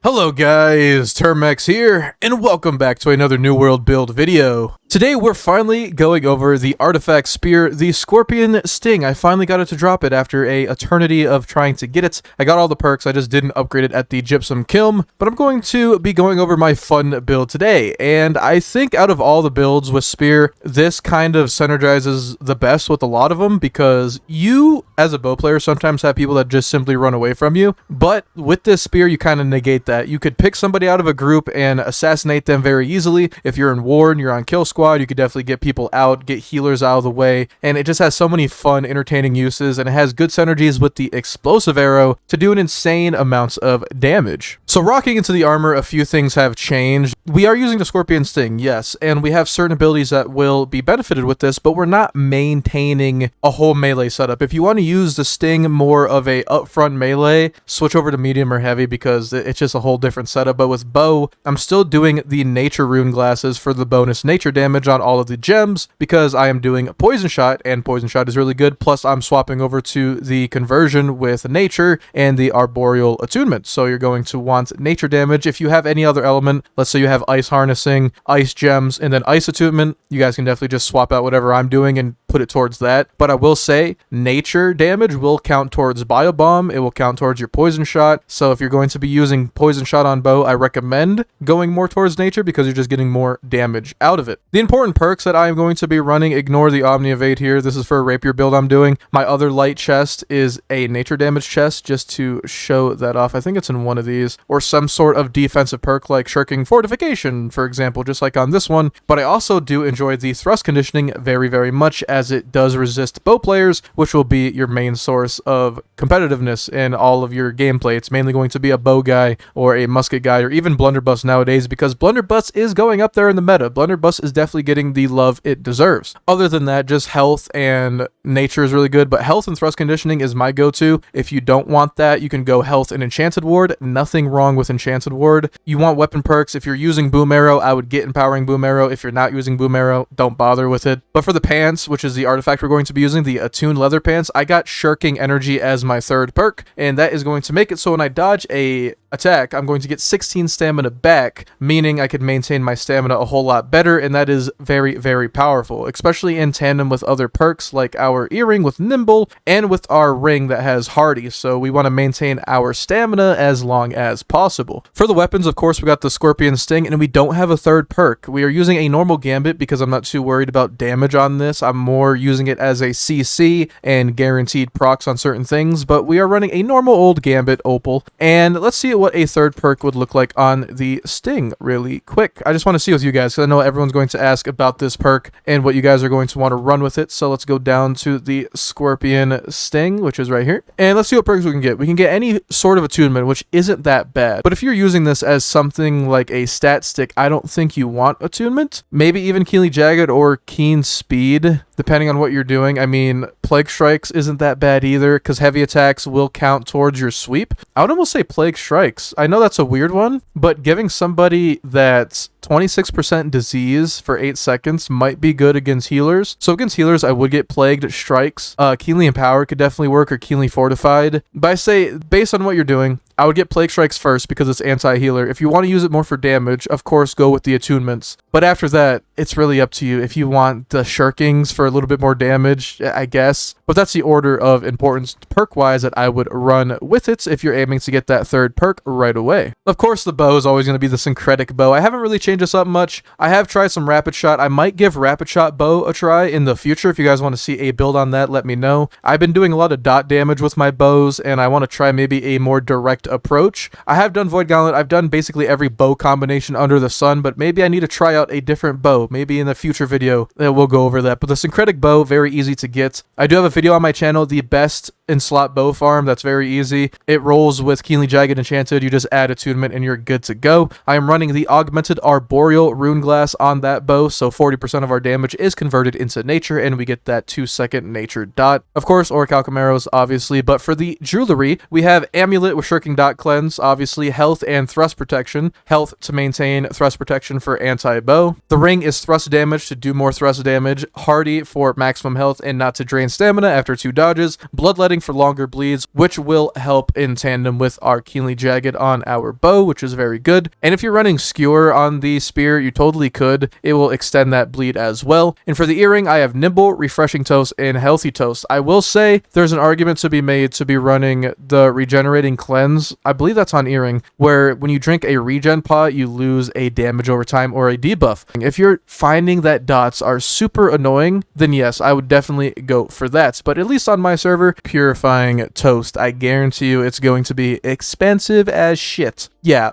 Hello guys, Termex here, and welcome back to another New World build video. Today we're finally going over the artifact spear, the Scorpion Sting. I finally got it to drop it after a eternity of trying to get it. I got all the perks, I just didn't upgrade it at the Gypsum Kiln, but I'm going to be going over my fun build today. And I think out of all the builds with spear, this kind of synergizes the best with a lot of them, because you, as a bow player, sometimes have people that just simply run away from you. But with this spear, you kind of negate that. You could pick somebody out of a group and assassinate them very easily. If you're in war and you're on kill squad, you could definitely get people out, get healers out of the way, and it just has so many fun, entertaining uses, and it has good synergies with the explosive arrow to do an insane amounts of damage. So rocking into the armor, a few things have changed. We are using the Scorpion Sting, yes, and we have certain abilities that will be benefited with this, but we're not maintaining a whole melee setup. If you want to use the Sting more of a upfront melee, switch over to medium or heavy, because it's just a whole different setup. But with bow, I'm still doing the nature rune glasses for the bonus nature damage on all of the gems, because I am doing a poison shot, and poison shot is really good. Plus I'm swapping over to the conversion with nature and the arboreal attunement, so you're going to want nature damage. If you have any other element, let's say you have ice harnessing, ice gems, and then ice attunement, you guys can definitely just swap out whatever I'm doing and put it towards that. But I will say nature damage will count towards bio bomb, it will count towards your poison shot. So if you're going to be using poison shot on bow, I recommend going more towards nature, because you're just getting more damage out of it. The important perks that I am going to be running, ignore the Omni Evade here, this is for a rapier build I'm doing. My other light chest is a nature damage chest, just to show that off. I think it's in one of these, or some sort of defensive perk like shirking fortification, for example, just like on this one. But I also do enjoy the thrust conditioning very much, as it does resist bow players, which will be your main source of competitiveness in all of your gameplay. It's mainly going to be a bow guy or a musket guy, or even blunderbuss nowadays, because blunderbuss is going up there in the meta. Blunderbuss is definitely getting the love it deserves. Other than that, just health and nature is really good, but health and thrust conditioning is my go-to. If you don't want that, you can go health and enchanted ward. Nothing wrong with enchanted ward. You want weapon perks. If you're using boom arrow, I would get empowering boom arrow. If you're not using boom arrow, don't bother with it. But for the pants, which is the artifact we're going to be using, the attuned leather pants, I got shirking energy as my third perk, and that is going to make it so when I dodge a attack, I'm going to get 16 stamina back, meaning I could maintain my stamina a whole lot better, and that is very powerful, especially in tandem with other perks like our earring with nimble and with our ring that has hardy. So we want to maintain our stamina as long as possible. For the weapons, of course, we got the Scorpion Sting, and we don't have a third perk. We are using a normal gambit because I'm not too worried about damage on this. I'm more using it as a CC and guaranteed procs on certain things, but we are running a normal old gambit opal, and let's see what a third perk would look like on the Sting really quick. I just want to see with you guys, because I know everyone's going to ask about this perk and what you guys are going to want to run with it. So let's go down to the Scorpion Sting, which is right here, and let's see what perks we can get. We can get any sort of attunement, which isn't that bad, but if you're using this as something like a stat stick, I don't think you want attunement. Maybe even keenly jagged or keen speed, depending on what you're doing. I mean, Plague Strikes isn't that bad either, because heavy attacks will count towards your sweep. I would almost say Plague Strikes. I know that's a weird one, but giving somebody that's 26% disease for 8 seconds might be good against healers. So against healers, I would get Plagued Strikes. Keenly Empowered could definitely work, or Keenly Fortified. But I say, based on what you're doing, I would get Plague Strikes first because it's anti-healer. If you want to use it more for damage, of course, go with the attunements. But after that, it's really up to you. If you want the shirkings for a little bit more damage, I guess. But that's the order of importance perk-wise that I would run with it if you're aiming to get that third perk right away. Of course, the bow is always going to be the syncretic bow. I haven't really changed this up much. I have tried some rapid shot. I might give rapid shot bow a try in the future. If you guys want to see a build on that, let me know. I've been doing a lot of dot damage with my bows, and I want to try maybe a more direct approach. I have done Void Gauntlet. I've done basically every bow combination under the sun, but maybe I need to try out a different bow. Maybe in the future video we'll go over that. But the syncretic bow, very easy to get. I do have a video on my channel, the best in slot bow farm. That's very easy. It rolls with Keenly Jagged Enchanted. You just add attunement and you're good to go. I am running the augmented arboreal rune glass on that bow, so 40% of our damage is converted into nature, and we get that 2-second nature dot. Of course, orichalcum arrows, obviously, but for the jewelry, we have amulet with shirking dot cleanse, obviously health and thrust protection. Health to maintain thrust protection for anti-bow. The ring is thrust damage to do more thrust damage. Hardy for maximum health and not to drain stamina after 2 dodges. Bloodletting for longer bleeds, which will help in tandem with our Keenly Jagged on our bow, which is very good. And if you're running Skewer on the spear, you totally could. It will extend that bleed as well. And for the earring, I have Nimble, Refreshing Toast, and Healthy Toast. I will say there's an argument to be made to be running the Regenerating Cleanse. I believe that's on earring, where when you drink a regen pot, you lose a damage over time or a debuff. If you're finding that dots are super annoying, then yes, I would definitely go for that. But at least on my server, Purifying Toast, I guarantee you it's going to be expensive as shit. Yeah,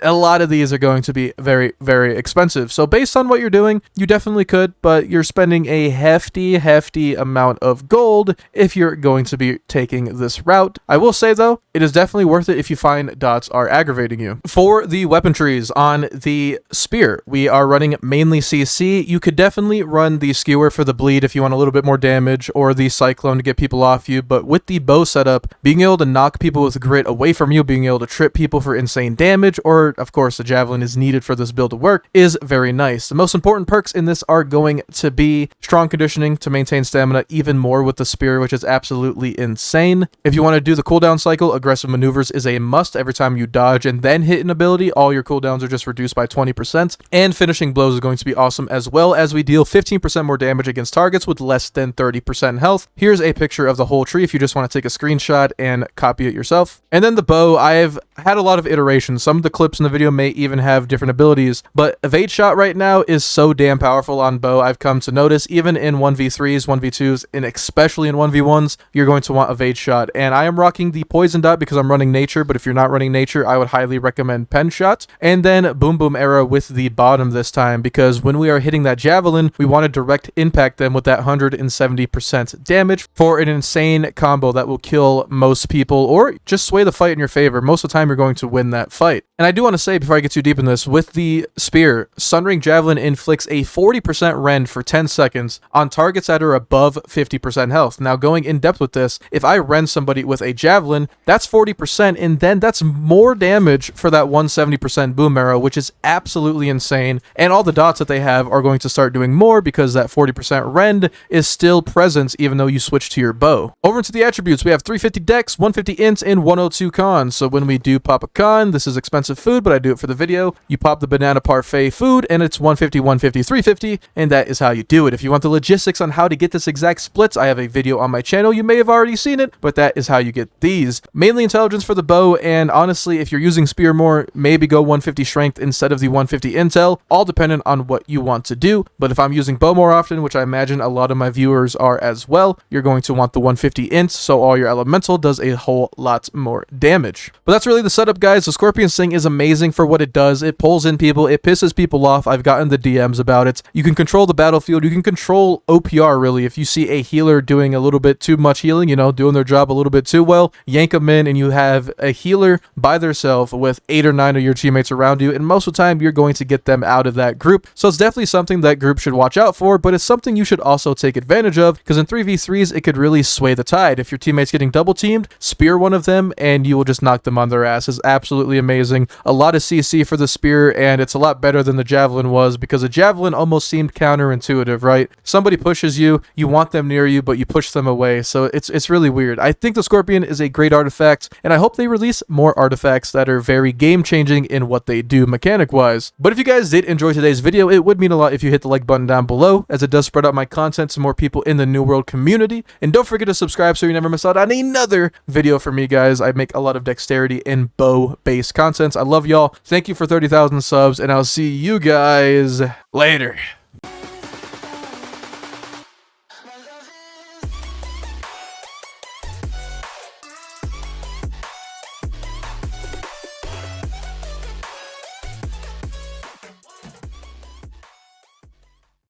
a lot of these are going to be very, very expensive. So based on what you're doing, you definitely could, but you're spending a hefty amount of gold if you're going to be taking this route. I will say though, it is definitely worth it if you find dots are aggravating you. For the weapon trees on the spear, we are running mainly CC. You could definitely run the Skewer for the bleed if you want a little bit more damage, or the Cyclone to get people off you, but with the bow setup, being able to knock people with grit away from you, being able to trip people for insane damage, or of course the javelin is needed for this build to work, is very nice. The most important perks in this are going to be strong conditioning to maintain stamina even more with the spear, which is absolutely insane. If you want to do the cooldown cycle, aggressive maneuvers is a must. Every time you dodge and then hit an ability, all your cooldowns are just reduced by 20%, and finishing blows is going to be awesome, as well as we deal 15% more damage against targets with less than 30% health. Here's a picture of the whole tree if you just want to take a screenshot and copy it yourself. And then the bow, I've had a lot of iterations. Some of the clips in the video may even have different abilities, but evade shot right now is so damn powerful on bow. I've come to notice even in 1v3s, 1v2s, and especially in 1v1s, you're going to want evade shot. And I am rocking the poison dot because I'm running nature, but if you're not running nature, I would highly recommend pen shot. And then boom boom arrow with the bottom this time, because when we are hitting that javelin, we want to direct impact them with that 170% damage for an insane combo that will kill most people or just sway the fight in your favor. Most of the time you're going to win that fight. And I do want to say, before I get too deep in this, with the spear, Sunring Javelin inflicts a 40% rend for 10 seconds on targets that are above 50% health. Now, going in depth with this, if I rend somebody with a javelin, that's 40%, and then that's more damage for that 170% boom arrow, which is absolutely insane. And all the dots that they have are going to start doing more because that 40% rend is still present even though you switch to your bow. Over into the attributes, we have 350 dex, 150 int, and 102 con. So when we do pop a con, this is expensive food, but I do it for the video. You pop the banana parfait food, and it's 150, 150, 350, and that is how you do it. If you want the logistics on how to get this exact splits, I have a video on my channel. You may have already seen it, but that is how you get these. Mainly intelligence for the bow, and honestly, if you're using spear more, maybe go 150 strength instead of the 150 intel, all dependent on what you want to do. But if I'm using bow more often, which I imagine a lot of my viewers are as well, you're going to want the 150 int, so all your elemental does a whole lot more damage. But that's really the setup, guys. The Scorpion Sting is amazing for what it does. It pulls in people, it pisses people off. I've gotten the DMs about it. You can control the battlefield, you can control OPR really. If you see a healer doing a little bit too much healing, you know, doing their job a little bit too well, yank them in, and you have a healer by themselves with 8 or 9 of your teammates around you, and most of the time you're going to get them out of that group. So it's definitely something that group should watch out for, but it's something you should also take advantage of, because in 3v3s it could really sway the tide. If your teammate's getting double teamed, spear one of them and you will just knock them on their ass. It's absolutely amazing. A lot of CC for the spear, and it's a lot better than the javelin was, because the javelin almost seemed counterintuitive, right? Somebody pushes you, you want them near you, but you push them away. So it's really weird. I think the Scorpion is a great artifact, and I hope they release more artifacts that are very game-changing in what they do mechanic-wise. But if you guys did enjoy today's video, it would mean a lot if you hit the like button down below, as it does spread out my content to more people in the New World community. And don't forget to subscribe so you never miss out on another video from me, guys. I make a lot of dexterity and bow-based content. I love y'all. Thank you for 30,000 subs, and I'll see you guys later.